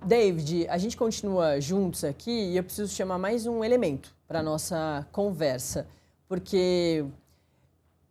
David, a gente continua juntos aqui e eu preciso chamar mais um elemento para a nossa conversa, porque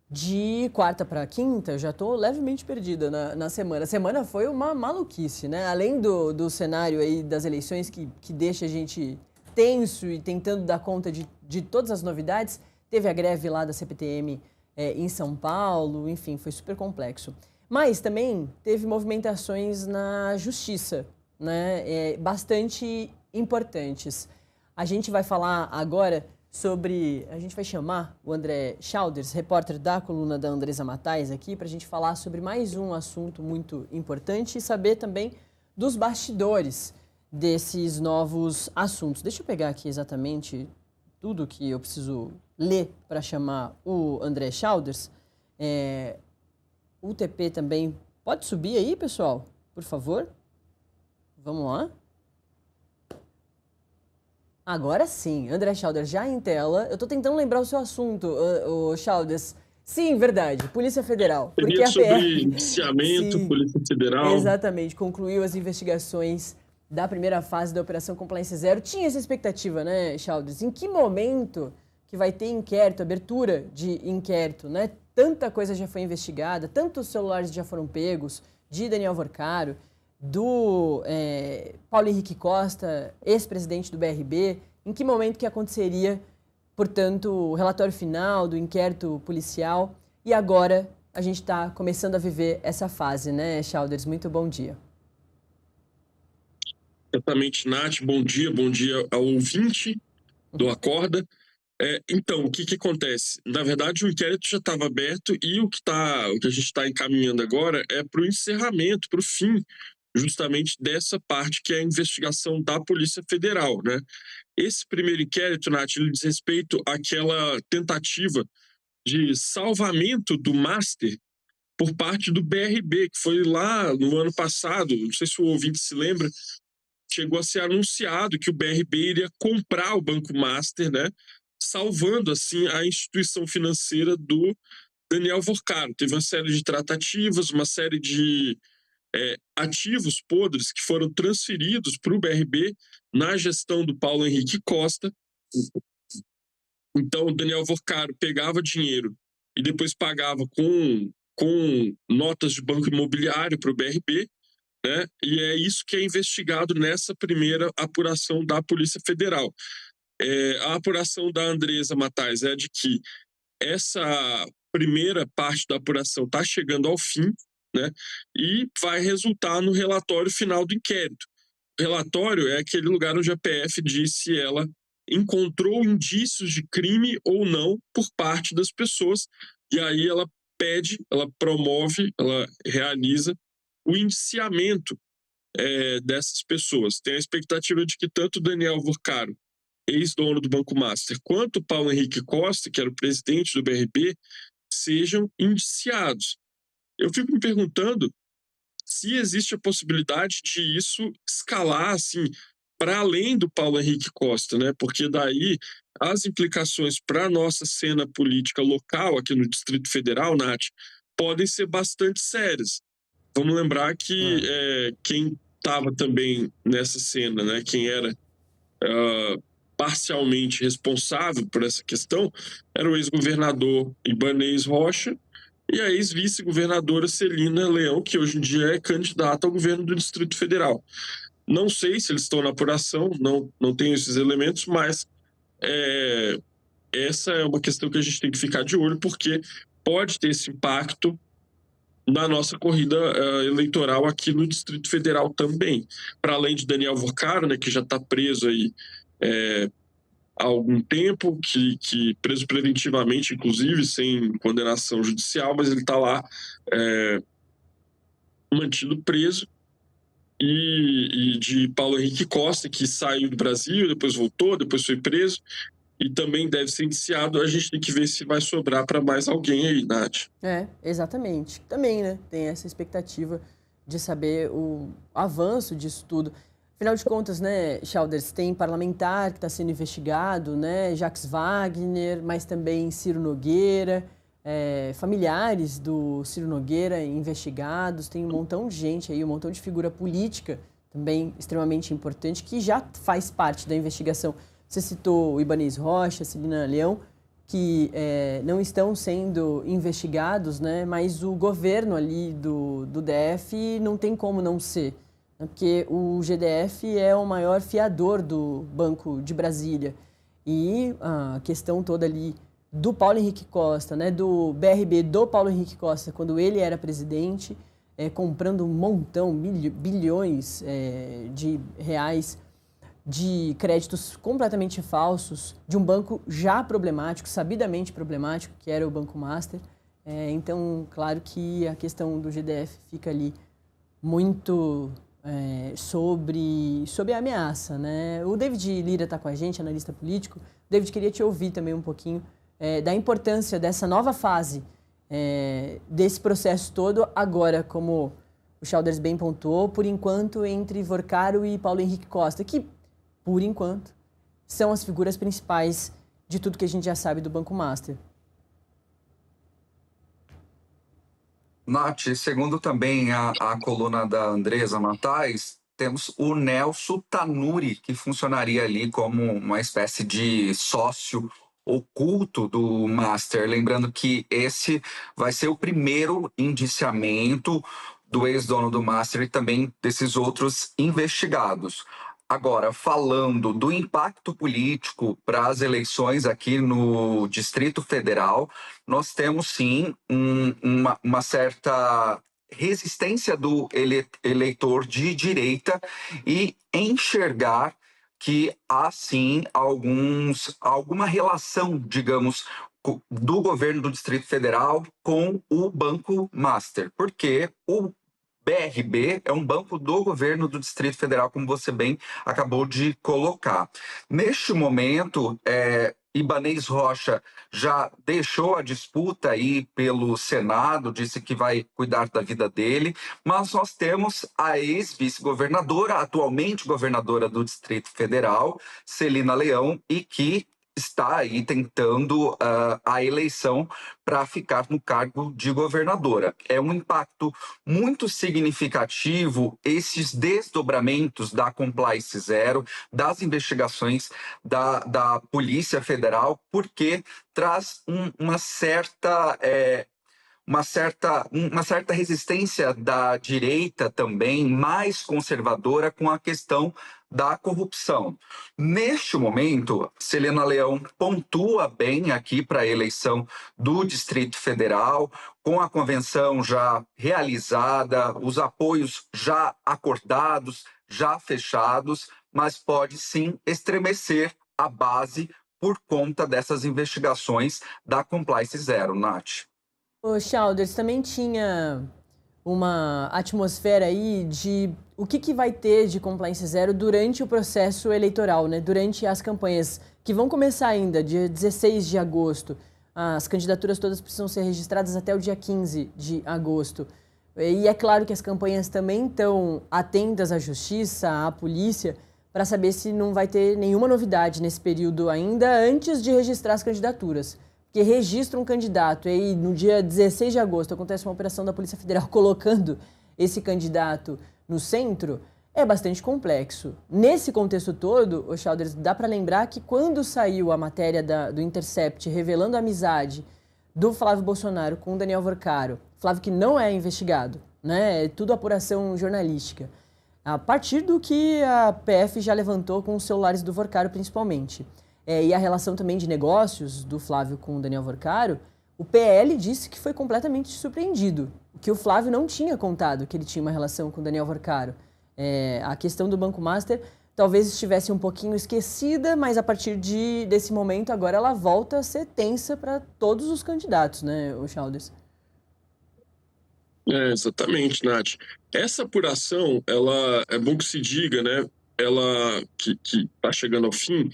de quarta para quinta eu já estou levemente perdida na semana. A semana foi uma maluquice, né? Além do cenário aí das eleições que deixa a gente tenso e tentando dar conta de todas as novidades, teve a greve lá da CPTM em São Paulo, enfim, foi super complexo. Mas também teve movimentações na justiça, né? Bastante importantes. A gente vai falar agora sobre... A gente vai chamar o André Schauders, repórter da coluna da Andresa Matais aqui, para a gente falar sobre mais um assunto muito importante e saber também dos bastidores desses novos assuntos. Deixa eu pegar aqui exatamente tudo que eu preciso ler para chamar o André Schauders. O TP também pode subir aí, pessoal, por favor. Vamos lá. Agora sim, André Schauders já em tela. Eu estou tentando lembrar o seu assunto, o Schauders. Sim, verdade, Polícia Federal. Porque sobre indiciamento, sim, Polícia Federal. Exatamente, concluiu as investigações da primeira fase da Operação Compliance Zero. Tinha essa expectativa, né, Schauders? Em que momento que vai ter inquérito, abertura de inquérito, né? Tanta coisa já foi investigada, tantos celulares já foram pegos, de Daniel Vorcaro, do Paulo Henrique Costa, ex-presidente do BRB. Em que momento que aconteceria, portanto, o relatório final do inquérito policial? E agora a gente está começando a viver essa fase, né, Schauders? Muito bom dia. Exatamente, Nath. Bom dia ao ouvinte do Acorda. Então, o que acontece? Na verdade, o inquérito já estava aberto e o que a gente está encaminhando agora é para o encerramento, para o fim, justamente dessa parte que é a investigação da Polícia Federal, né? Esse primeiro inquérito, Nath, ele diz respeito àquela tentativa de salvamento do Master por parte do BRB, que foi lá no ano passado, não sei se o ouvinte se lembra, chegou a ser anunciado que o BRB iria comprar o Banco Master, né? Salvando, assim, a instituição financeira do Daniel Vorcaro. Teve uma série de tratativas, uma série de ativos podres que foram transferidos para o BRB na gestão do Paulo Henrique Costa. Então, o Daniel Vorcaro pegava dinheiro e depois pagava com notas de banco imobiliário para o BRB, né? E é isso que é investigado nessa primeira apuração da Polícia Federal. A apuração da Andresa Matais é de que essa primeira parte da apuração está chegando ao fim, né? E vai resultar no relatório final do inquérito. O relatório é aquele lugar onde a PF diz se ela encontrou indícios de crime ou não por parte das pessoas, e aí ela pede, ela promove, ela realiza o indiciamento dessas pessoas. Tem a expectativa de que tanto Daniel Vorcaro, ex-dono do Banco Master, quanto Paulo Henrique Costa, que era o presidente do BRB, sejam indiciados. Eu fico me perguntando se existe a possibilidade de isso escalar assim para além do Paulo Henrique Costa, né? Porque daí as implicações para a nossa cena política local aqui no Distrito Federal, Nath, podem ser bastante sérias. Vamos lembrar que quem estava também nessa cena, né? Quem era parcialmente responsável por essa questão era o ex-governador Ibanez Rocha e a ex-vice-governadora Celina Leão, que hoje em dia é candidata ao governo do Distrito Federal. Não sei se eles estão na apuração, não tenho esses elementos, mas essa é uma questão que a gente tem que ficar de olho, porque pode ter esse impacto na nossa corrida eleitoral aqui no Distrito Federal também. Para além de Daniel Vorcaro, né, que já está preso aí há algum tempo, que preso preventivamente, inclusive, sem condenação judicial, mas ele está lá mantido preso, e de Paulo Henrique Costa, que saiu do Brasil, depois voltou, depois foi preso, e também deve ser indiciado. A gente tem que ver se vai sobrar para mais alguém aí, Nath. Exatamente. Também, né, tem essa expectativa de saber o avanço disso tudo. Afinal de contas, né, Schauders, tem parlamentar que está sendo investigado, né, Jacques Wagner, mas também Ciro Nogueira, familiares do Ciro Nogueira investigados, tem um montão de gente aí, um montão de figura política também extremamente importante, que já faz parte da investigação. Você citou o Ibanez Rocha, Celina Leão, que não estão sendo investigados, né? Mas o governo ali do DF não tem como não ser, né? Porque o GDF é o maior fiador do Banco de Brasília. E a questão toda ali do Paulo Henrique Costa, né? Do BRB do Paulo Henrique Costa, quando ele era presidente, comprando um montão, bilhões de reais de créditos completamente falsos de um banco já problemático, sabidamente problemático, que era o Banco Master. Então, claro que a questão do GDF fica ali muito sobre a ameaça, né? O David Lira está com a gente, analista político. David, queria te ouvir também um pouquinho da importância dessa nova fase, desse processo todo, agora, como o Chalders bem pontuou, por enquanto, entre Vorcaro e Paulo Henrique Costa, que por enquanto, são as figuras principais de tudo que a gente já sabe do Banco Master. Nath, segundo também a coluna da Andresa Matais, temos o Nelson Tanuri, que funcionaria ali como uma espécie de sócio oculto do Master. Lembrando que esse vai ser o primeiro indiciamento do ex-dono do Master e também desses outros investigados. Agora, falando do impacto político para as eleições aqui no Distrito Federal, nós temos sim uma certa resistência do eleitor de direita e enxergar que há sim alguma relação, digamos, do governo do Distrito Federal com o Banco Master, porque o BRB é um banco do governo do Distrito Federal, como você bem acabou de colocar. Neste momento, Ibanez Rocha já deixou a disputa aí pelo Senado, disse que vai cuidar da vida dele, mas nós temos a ex-vice-governadora, atualmente governadora do Distrito Federal, Celina Leão, e que está aí tentando a eleição para ficar no cargo de governadora. É um impacto muito significativo esses desdobramentos da Compliance Zero, das investigações da Polícia Federal, porque traz uma certa resistência da direita também, mais conservadora, com a questão da corrupção. Neste momento, Celina Leão pontua bem aqui para a eleição do Distrito Federal, com a convenção já realizada, os apoios já acordados, já fechados, mas pode sim estremecer a base por conta dessas investigações da Compliance Zero, Nath. O Chalders também tinha uma atmosfera aí de o que vai ter de Compliance Zero durante o processo eleitoral, né? Durante as campanhas que vão começar ainda, dia 16 de agosto. As candidaturas todas precisam ser registradas até o dia 15 de agosto. E é claro que as campanhas também estão atentas à justiça, à polícia, para saber se não vai ter nenhuma novidade nesse período ainda antes de registrar as candidaturas. Que registra um candidato e aí no dia 16 de agosto acontece uma operação da Polícia Federal colocando esse candidato no centro, é bastante complexo. Nesse contexto todo, o Chalders, dá para lembrar que quando saiu a matéria do Intercept revelando a amizade do Flávio Bolsonaro com o Daniel Vorcaro, Flávio que não é investigado, né? É tudo apuração jornalística. A partir do que a PF já levantou com os celulares do Vorcaro principalmente. E a relação também de negócios do Flávio com o Daniel Vorcaro, o PL disse que foi completamente surpreendido, que o Flávio não tinha contado que ele tinha uma relação com o Daniel Vorcaro. A questão do Banco Master talvez estivesse um pouquinho esquecida, mas a partir desse momento agora ela volta a ser tensa para todos os candidatos, né, o Chalders? Exatamente, Nath. Essa apuração, ela é bom que se diga, né? Ela que está chegando ao fim,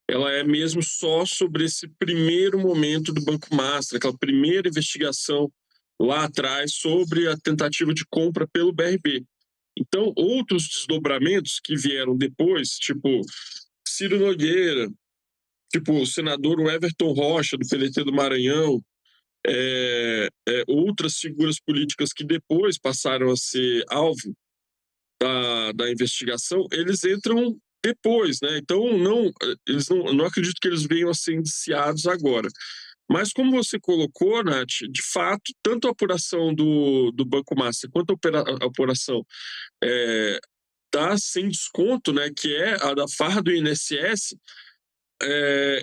ela é mesmo só sobre esse primeiro momento do Banco Master, aquela primeira investigação lá atrás sobre a tentativa de compra pelo BRB. Então, outros desdobramentos que vieram depois, tipo Ciro Nogueira, tipo o senador Everton Rocha, do PDT do Maranhão, outras figuras políticas que depois passaram a ser alvo da investigação, eles entram depois, né? Então, não acredito que eles venham a ser indiciados agora. Mas como você colocou, Nath, de fato, tanto a apuração do Banco Master quanto a apuração da sem desconto, né, que é a da farra do INSS,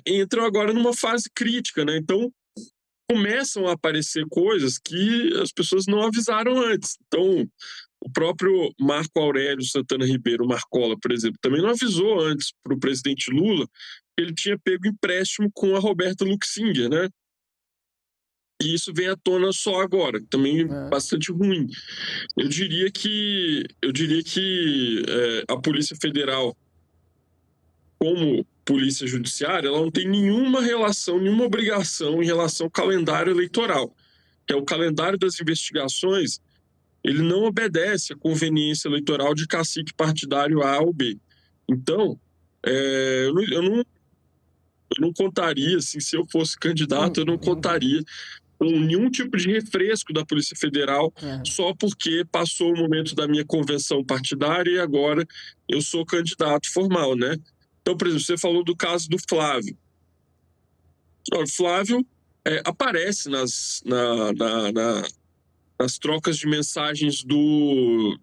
entram agora numa fase crítica, né? Então, começam a aparecer coisas que as pessoas não avisaram antes. Então, o próprio Marco Aurélio Santana Ribeiro, Marcola, por exemplo, também não avisou antes para o presidente Lula que ele tinha pego empréstimo com a Roberta Luxinger, né? E isso vem à tona só agora, também bastante ruim. Eu diria que a Polícia Federal, como polícia judiciária, ela não tem nenhuma relação, nenhuma obrigação em relação ao calendário eleitoral, que é o calendário das investigações. Ele não obedece à conveniência eleitoral de cacique partidário A ou B. Então, eu não contaria, assim, se eu fosse candidato, eu não contaria com nenhum tipo de refresco da Polícia Federal só porque passou o momento da minha convenção partidária e agora eu sou candidato formal, né? Então, por exemplo, você falou do caso do Flávio. O Flávio aparece nas trocas de mensagens do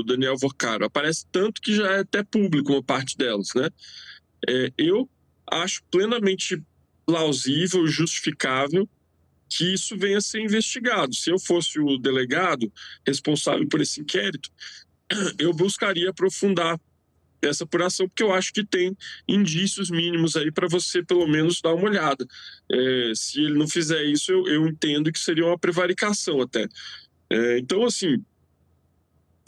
Daniel Vocaro. Aparece tanto que já é até público uma parte delas, né? Eu acho plenamente plausível e justificável que isso venha a ser investigado. Se eu fosse o delegado responsável por esse inquérito, eu buscaria aprofundar essa apuração, porque eu acho que tem indícios mínimos aí para você, pelo menos, dar uma olhada. Se ele não fizer isso, eu entendo que seria uma prevaricação até. Então, assim,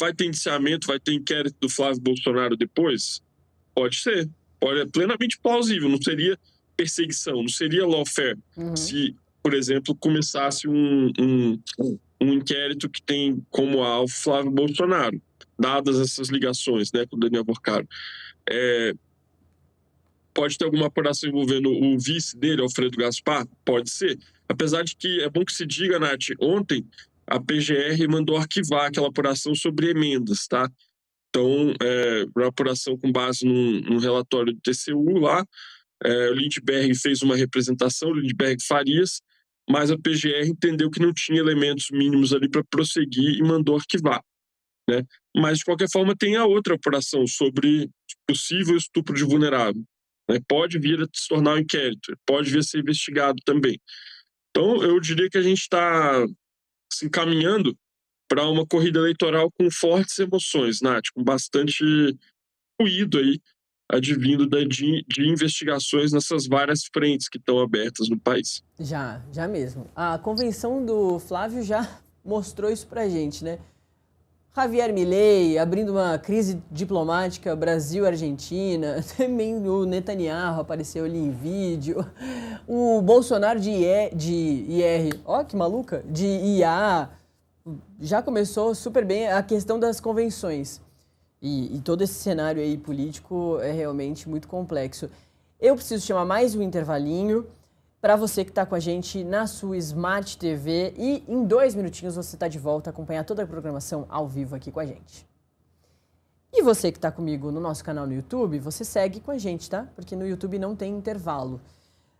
vai ter indiciamento, vai ter inquérito do Flávio Bolsonaro depois? Pode ser. É plenamente plausível. Não seria perseguição, não seria lawfare. Se, por exemplo, começasse um inquérito que tem como alvo Flávio Bolsonaro, dadas essas ligações, né, com o Daniel Vocaro. Pode ter alguma apuração envolvendo o vice dele, Alfredo Gaspar? Pode ser. Apesar de que é bom que se diga, Nath, ontem a PGR mandou arquivar aquela apuração sobre emendas, tá? Então, uma apuração com base num relatório do TCU lá, o Lindbergh fez uma representação, o Lindbergh Farias, mas a PGR entendeu que não tinha elementos mínimos ali para prosseguir e mandou arquivar, né? Mas, de qualquer forma, tem a outra apuração sobre possível estupro de vulnerável, né? Pode vir a se tornar um inquérito, pode vir a ser investigado também. Então, eu diria que a gente está se encaminhando para uma corrida eleitoral com fortes emoções, Nath, com bastante ruído aí, advindo de investigações nessas várias frentes que estão abertas no país. Já mesmo. A convenção do Flávio já mostrou isso pra gente, né? Javier Milei abrindo uma crise diplomática Brasil-Argentina, também o Netanyahu apareceu ali em vídeo, o Bolsonaro de IR, ó que maluca, de IA, já começou super bem a questão das convenções. E todo esse cenário aí político é realmente muito complexo. Eu preciso chamar mais um intervalinho para você que está com a gente na sua Smart TV e em 2 minutinhos você está de volta a acompanhar toda a programação ao vivo aqui com a gente. E você que está comigo no nosso canal no YouTube, você segue com a gente, tá? Porque no YouTube não tem intervalo.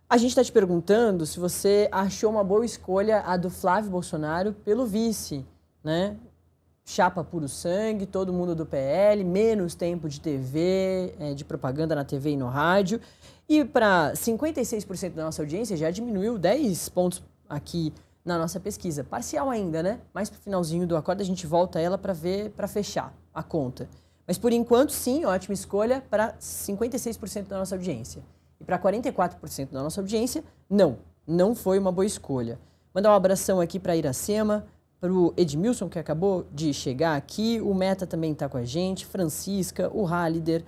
A gente está te perguntando se você achou uma boa escolha a do Flávio Bolsonaro pelo vice, né? Chapa puro sangue, todo mundo do PL, menos tempo de TV, de propaganda na TV e no rádio. E para 56% da nossa audiência, já diminuiu 10 pontos aqui na nossa pesquisa. Parcial ainda, né? Mais pro finalzinho do Acorda a gente volta a ela para fechar a conta. Mas por enquanto, sim, ótima escolha para 56% da nossa audiência. E para 44% da nossa audiência, não foi uma boa escolha. Mandar um abração aqui para Iracema, para o Edmilson, que acabou de chegar aqui. O Meta também está com a gente, Francisca, o Halider,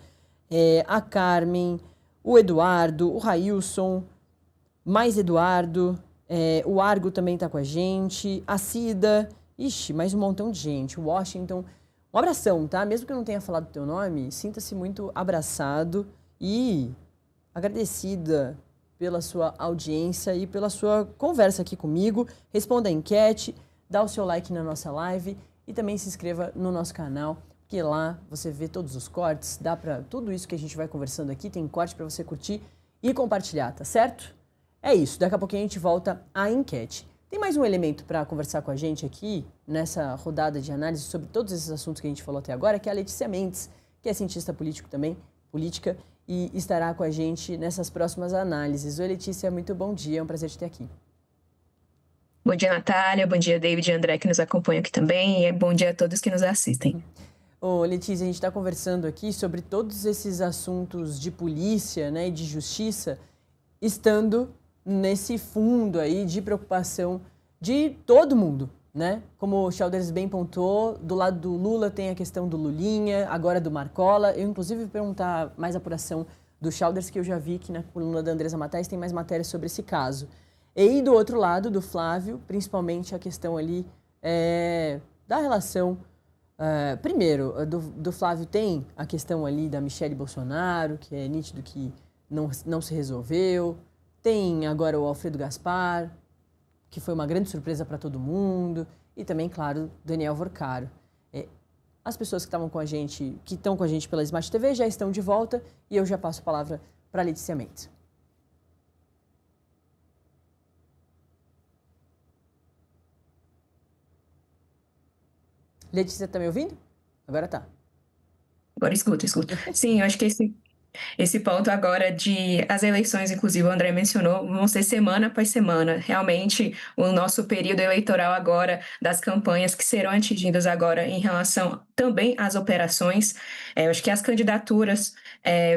a Carmen, o Eduardo, o Railson, mais Eduardo, o Argo também está com a gente, a Cida, mais um montão de gente, o Washington. Um abração, tá? Mesmo que eu não tenha falado o teu nome, sinta-se muito abraçado e agradecida pela sua audiência e pela sua conversa aqui comigo. Responda a enquete, dá o seu like na nossa live e também se inscreva no nosso canal que lá você vê todos os cortes, dá para tudo isso que a gente vai conversando aqui, tem corte para você curtir e compartilhar, tá certo? É isso, daqui a pouquinho a gente volta à enquete. Tem mais um elemento para conversar com a gente aqui, nessa rodada de análise sobre todos esses assuntos que a gente falou até agora, que é a Letícia Mendes, que é cientista político também, política, e estará com a gente nessas próximas análises. Oi, Letícia, muito bom dia, é um prazer te ter aqui. Bom dia, Natália, bom dia, David e André, que nos acompanham aqui também, e bom dia a todos que nos assistem. Ô, Letícia, a gente está conversando aqui sobre todos esses assuntos de polícia, né, e de justiça, estando nesse fundo aí de preocupação de todo mundo, né? Como o Childers bem pontuou, do lado do Lula tem a questão do Lulinha, agora do Marcola. Eu, inclusive, vou perguntar mais apuração do Childers, que eu já vi que na coluna da Andresa Matais tem mais matérias sobre esse caso. E do outro lado, do Flávio, principalmente a questão ali da relação... primeiro, do Flávio tem a questão ali da Michelle Bolsonaro, que é nítido que não se resolveu. Tem agora o Alfredo Gaspar, que foi uma grande surpresa para todo mundo. E também, claro, Daniel Vorcaro. As pessoas que estavam com a gente, que estão com a gente pela Smart TV, já estão de volta. E eu já passo a palavra para a Letícia Mendes. Letícia, tá me ouvindo? Agora tá. Agora escuta. Sim, eu acho que esse ponto agora de as eleições, inclusive o André mencionou, vão ser semana após semana. Realmente, o nosso período eleitoral agora, das campanhas que serão atingidas agora em relação também às operações, eu acho que as candidaturas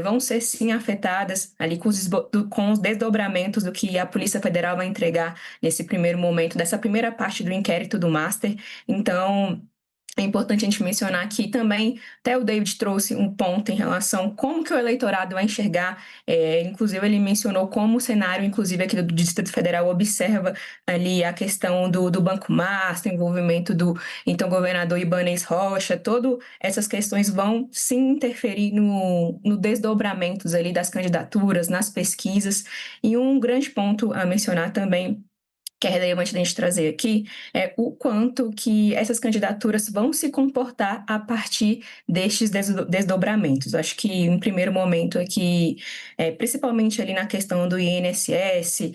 vão ser sim afetadas ali com os desdobramentos do que a Polícia Federal vai entregar nesse primeiro momento, dessa primeira parte do inquérito do Master. Então... é importante a gente mencionar aqui também, até o David trouxe um ponto em relação a como que o eleitorado vai enxergar, inclusive ele mencionou como o cenário, inclusive aqui do Distrito Federal, observa ali a questão do Banco Master, envolvimento do então governador Ibanez Rocha, todas essas questões vão sim interferir no desdobramentos ali das candidaturas, nas pesquisas, e um grande ponto a mencionar também, que é relevante a gente trazer aqui, é o quanto que essas candidaturas vão se comportar a partir destes desdobramentos. Acho que, em primeiro momento, aqui, principalmente ali na questão do INSS,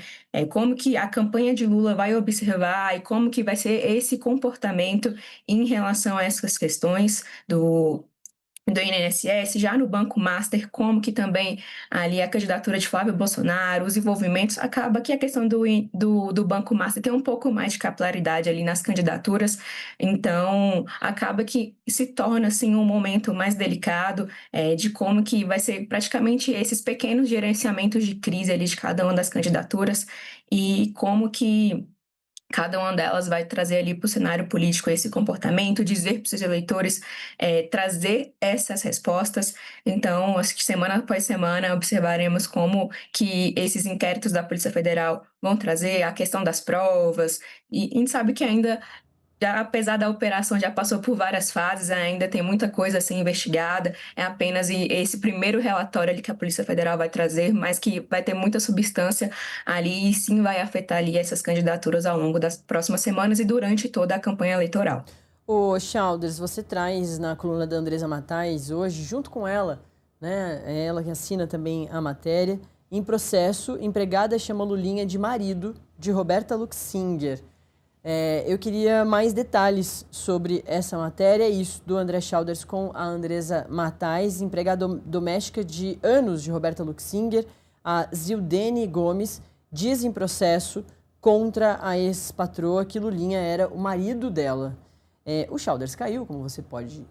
como que a campanha de Lula vai observar e como que vai ser esse comportamento em relação a essas questões do INSS, já no Banco Master, como que também ali a candidatura de Flávio Bolsonaro, os envolvimentos, acaba que a questão do Banco Master tem um pouco mais de capilaridade ali nas candidaturas, então acaba que se torna assim um momento mais delicado de como que vai ser praticamente esses pequenos gerenciamentos de crise ali de cada uma das candidaturas e como que cada uma delas vai trazer ali para o cenário político esse comportamento, dizer para os seus eleitores, trazer essas respostas. Então, acho que semana após semana observaremos como que esses inquéritos da Polícia Federal vão trazer a questão das provas. E a gente sabe que ainda, apesar da operação já passou por várias fases, ainda tem muita coisa a ser investigada, é apenas esse primeiro relatório ali que a Polícia Federal vai trazer, mas que vai ter muita substância ali e sim vai afetar ali essas candidaturas ao longo das próximas semanas e durante toda a campanha eleitoral. Ô, Childers, você traz na coluna da Andresa Matais hoje, junto com ela, né, é ela que assina também a matéria, em processo, empregada chama Lulinha de marido de Roberta Luxinger. Eu queria mais detalhes sobre essa matéria, isso do André Childers com a Andresa Matais, empregada doméstica de anos de Roberta Luxinger, a Zildene Gomes, diz em processo contra a ex-patroa que Lulinha era o marido dela. O Childers caiu, como você pode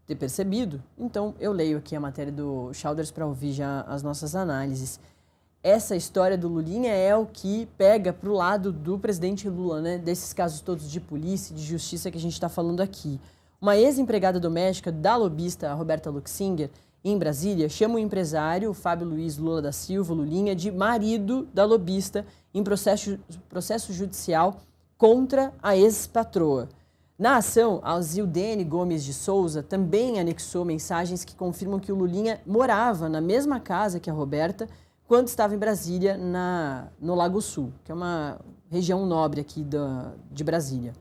ter percebido, então eu leio aqui a matéria do Childers para ouvir já as nossas análises. Essa história do Lulinha é o que pega para o lado do presidente Lula, né? Desses casos todos de polícia e de justiça que a gente está falando aqui. Uma ex-empregada doméstica da lobista, a Roberta Luxinger, em Brasília, chama o empresário, o Fábio Luiz Lula da Silva, Lulinha, de marido da lobista em processo judicial contra a ex-patroa. Na ação, a Zildene Gomes de Souza também anexou mensagens que confirmam que o Lulinha morava na mesma casa que a Roberta, quando estava em Brasília, no Lago Sul, que é uma região nobre aqui de Brasília.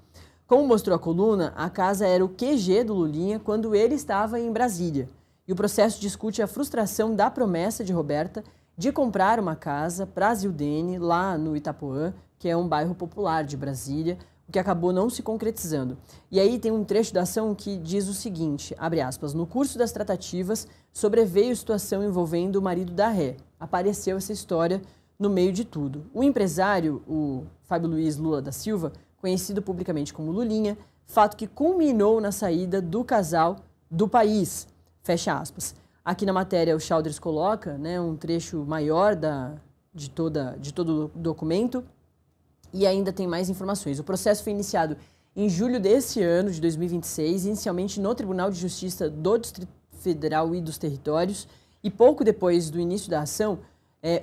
Como mostrou a coluna, a casa era o QG do Lulinha quando ele estava em Brasília. E o processo discute a frustração da promessa de Roberta de comprar uma casa para a Zildene lá no Itapuã, que é um bairro popular de Brasília, o que acabou não se concretizando. E aí tem um trecho da ação que diz o seguinte, abre aspas, no curso das tratativas sobreveio situação envolvendo o marido da ré. Apareceu essa história no meio de tudo. O empresário, o Fábio Luiz Lula da Silva, conhecido publicamente como Lulinha, fato que culminou na saída do casal do país, fecha aspas. Aqui na matéria o Chalders coloca, né, um trecho maior de todo o documento e ainda tem mais informações. O processo foi iniciado em julho desse ano, de 2026, inicialmente no Tribunal de Justiça do Distrito Federal e dos Territórios, e pouco depois do início da ação,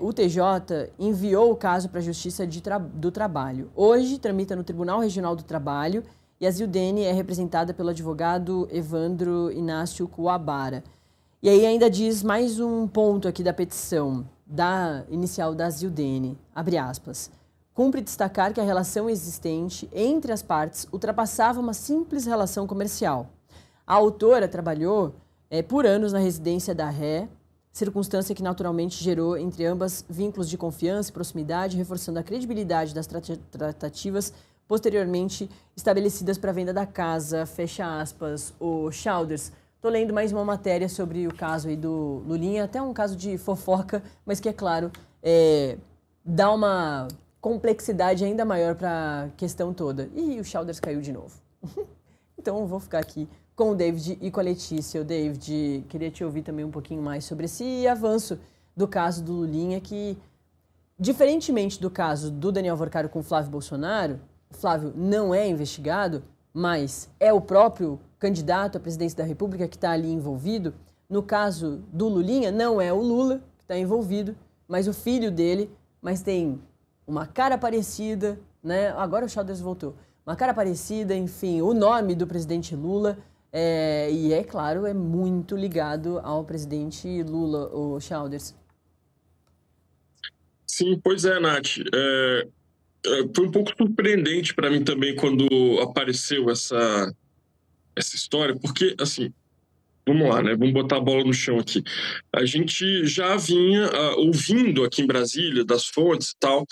o TJ enviou o caso para a Justiça do Trabalho. Hoje, tramita no Tribunal Regional do Trabalho e a Zildene é representada pelo advogado Evandro Inácio Coabara. E aí ainda diz mais um ponto aqui da petição inicial da Zildene, abre aspas. Cumpre destacar que a relação existente entre as partes ultrapassava uma simples relação comercial. A autora trabalhou por anos na residência da ré, circunstância que naturalmente gerou entre ambas vínculos de confiança e proximidade, reforçando a credibilidade das tratativas posteriormente estabelecidas para a venda da casa, fecha aspas, o Chalders. Estou lendo mais uma matéria sobre o caso aí do Lulinha, até um caso de fofoca, mas que, é claro, dá uma complexidade ainda maior para a questão toda. E o Chalders caiu de novo. Então, eu vou ficar aqui com o David e com a Letícia. O David, queria te ouvir também um pouquinho mais sobre esse avanço do caso do Lulinha, que, diferentemente do caso do Daniel Vorcaro com o Flávio Bolsonaro, o Flávio não é investigado, mas é o próprio candidato à presidência da República que está ali envolvido. No caso do Lulinha, não é o Lula que está envolvido, mas o filho dele, mas tem uma cara parecida, né? Agora o Chalders voltou. Uma cara parecida, enfim, o nome do presidente Lula, e é claro, é muito ligado ao presidente Lula, o Chalders. Sim, pois é, Nath. Foi um pouco surpreendente para mim também quando apareceu essa história, porque, assim, vamos lá, né? Vamos botar a bola no chão aqui. A gente já vinha ouvindo aqui em Brasília, das fontes e tal,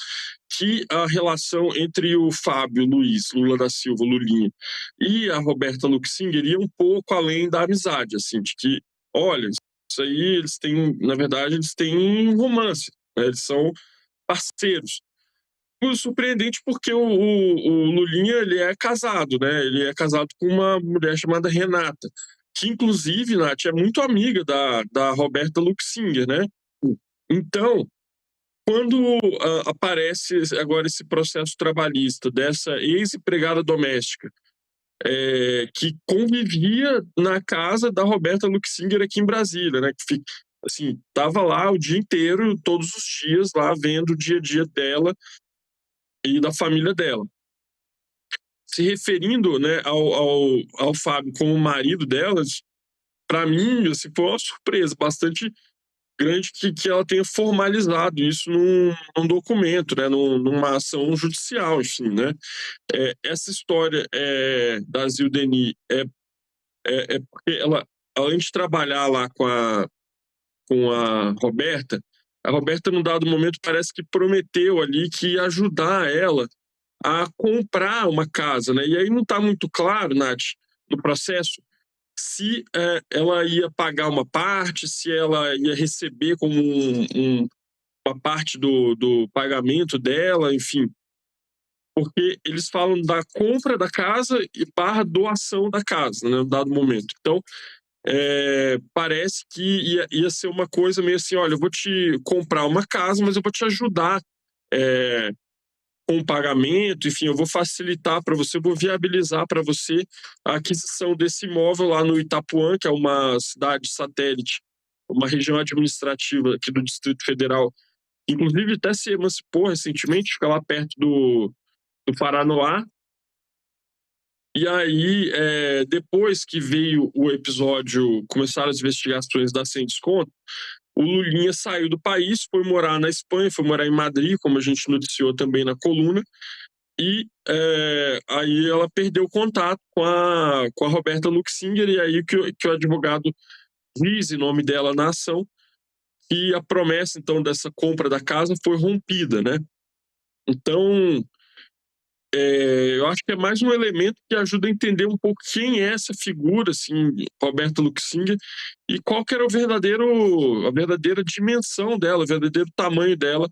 que a relação entre o Fábio Luiz Lula da Silva, Lulinha, e a Roberta Luxinger ia um pouco além da amizade, assim, de que, olha, isso aí eles têm, na verdade, eles têm um romance, né? Eles são parceiros. Foi surpreendente porque o Lulinha, ele é casado, né? Ele é casado com uma mulher chamada Renata, que inclusive, Nath, é muito amiga da Roberta Luxinger, né? Então, quando aparece agora esse processo trabalhista dessa ex-empregada doméstica, que convivia na casa da Roberta Luxinger aqui em Brasília, né? Que assim, estava lá o dia inteiro, todos os dias, lá vendo o dia a dia dela e da família dela. Se referindo, né, ao Fábio como marido delas, para mim, assim, foi uma surpresa bastante grande que ela tenha formalizado isso num documento, né, numa ação judicial, enfim, né. Essa história da Zildene porque ela, além de trabalhar lá com a Roberta, num dado momento, parece que prometeu ali que ia ajudar ela a comprar uma casa, né? E aí não está muito claro, Nath, no processo, se ela ia pagar uma parte, se ela ia receber como uma parte do pagamento dela, enfim. Porque eles falam da compra da casa e barra doação da casa, né, no dado momento. Então, parece que ia ser uma coisa meio assim, olha, eu vou te comprar uma casa, mas eu vou te ajudar com o pagamento, enfim, eu vou facilitar para você, eu vou viabilizar para você a aquisição desse imóvel lá no Itapuã, que é uma cidade satélite, uma região administrativa aqui do Distrito Federal, inclusive até se emancipou recentemente, fica lá perto do Paranoá. E aí, depois que veio o episódio, começaram as investigações da Sem Desconto, o Lulinha saiu do país, foi morar na Espanha, foi morar em Madrid, como a gente noticiou também na coluna, E aí ela perdeu contato com a Roberta Luxinger, e aí que o advogado diz em nome dela na ação que a promessa, então, dessa compra da casa foi rompida, né? Então, eu acho que é mais um elemento que ajuda a entender um pouco quem é essa figura, assim, Roberta Luxinger, e qual que era a verdadeira dimensão dela, o verdadeiro tamanho dela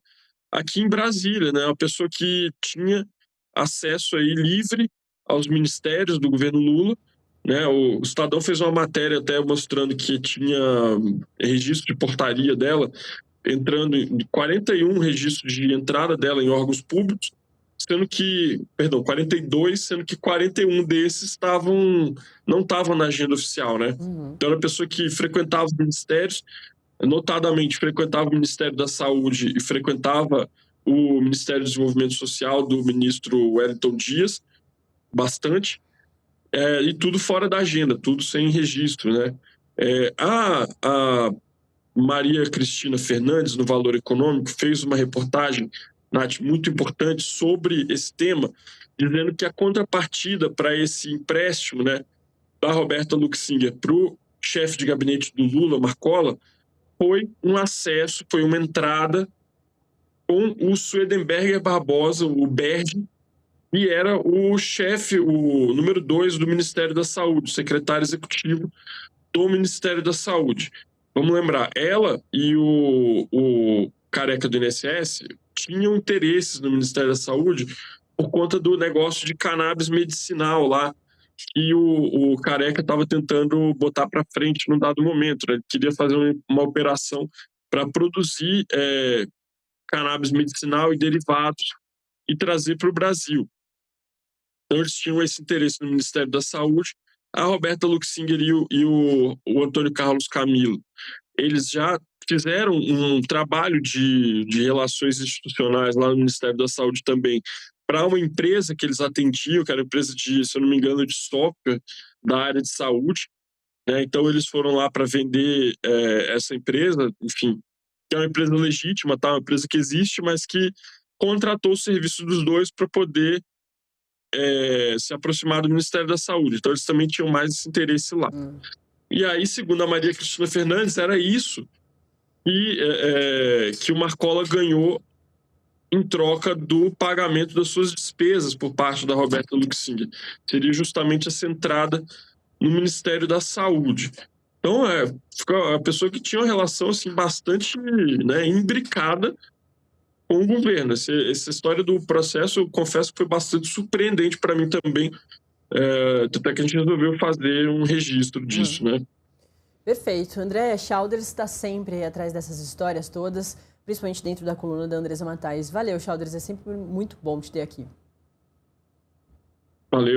aqui em Brasília, né? Uma pessoa que tinha acesso aí livre aos ministérios do governo Lula, né? O Estadão fez uma matéria até mostrando que tinha registro de portaria dela, entrando em 41 registros de entrada dela em órgãos públicos, 42, sendo que 41 desses não estavam na agenda oficial, né? Então era uma pessoa que frequentava os ministérios, notadamente frequentava o Ministério da Saúde e frequentava o Ministério do Desenvolvimento Social do ministro Wellington Dias, bastante, e tudo fora da agenda, tudo sem registro, né? A Maria Cristina Fernandes, no Valor Econômico, fez uma reportagem, Nath, muito importante sobre esse tema, dizendo que a contrapartida para esse empréstimo, né, da Roberta Luxinger para o chefe de gabinete do Lula, Marcola, foi um acesso, foi uma entrada com o Swedenberger Barbosa, o Berge, e era o chefe, o número 2 do Ministério da Saúde, o secretário executivo do Ministério da Saúde. Vamos lembrar, ela e o careca do INSS tinham interesses no Ministério da Saúde por conta do negócio de cannabis medicinal lá, que o careca estava tentando botar para frente num dado momento, né? Ele queria fazer uma operação para produzir cannabis medicinal e derivados e trazer para o Brasil. Então eles tinham esse interesse no Ministério da Saúde. A Roberta Luxinger e o Antônio Carlos Camilo, eles já fizeram um trabalho de relações institucionais lá no Ministério da Saúde também, para uma empresa que eles atendiam, que era uma empresa de, se eu não me engano, de software da área de saúde, né? Então eles foram lá para vender essa empresa, enfim, que é uma empresa legítima, tá? Uma empresa que existe, mas que contratou o serviço dos dois para poder se aproximar do Ministério da Saúde. Então eles também tinham mais esse interesse lá. E aí, segundo a Maria Cristina Fernandes, era isso que o Marcola ganhou em troca do pagamento das suas despesas por parte da Roberta Luxinger. Seria justamente essa entrada no Ministério da Saúde. Então, a pessoa que tinha uma relação assim, bastante, né, imbricada com o governo. Essa história do processo, eu confesso que foi bastante surpreendente para mim também, até que a gente resolveu fazer um registro disso, né? Perfeito. André Chalders está sempre atrás dessas histórias todas, principalmente dentro da coluna da Andresa Matais. Valeu, Chalders, é sempre muito bom te ter aqui.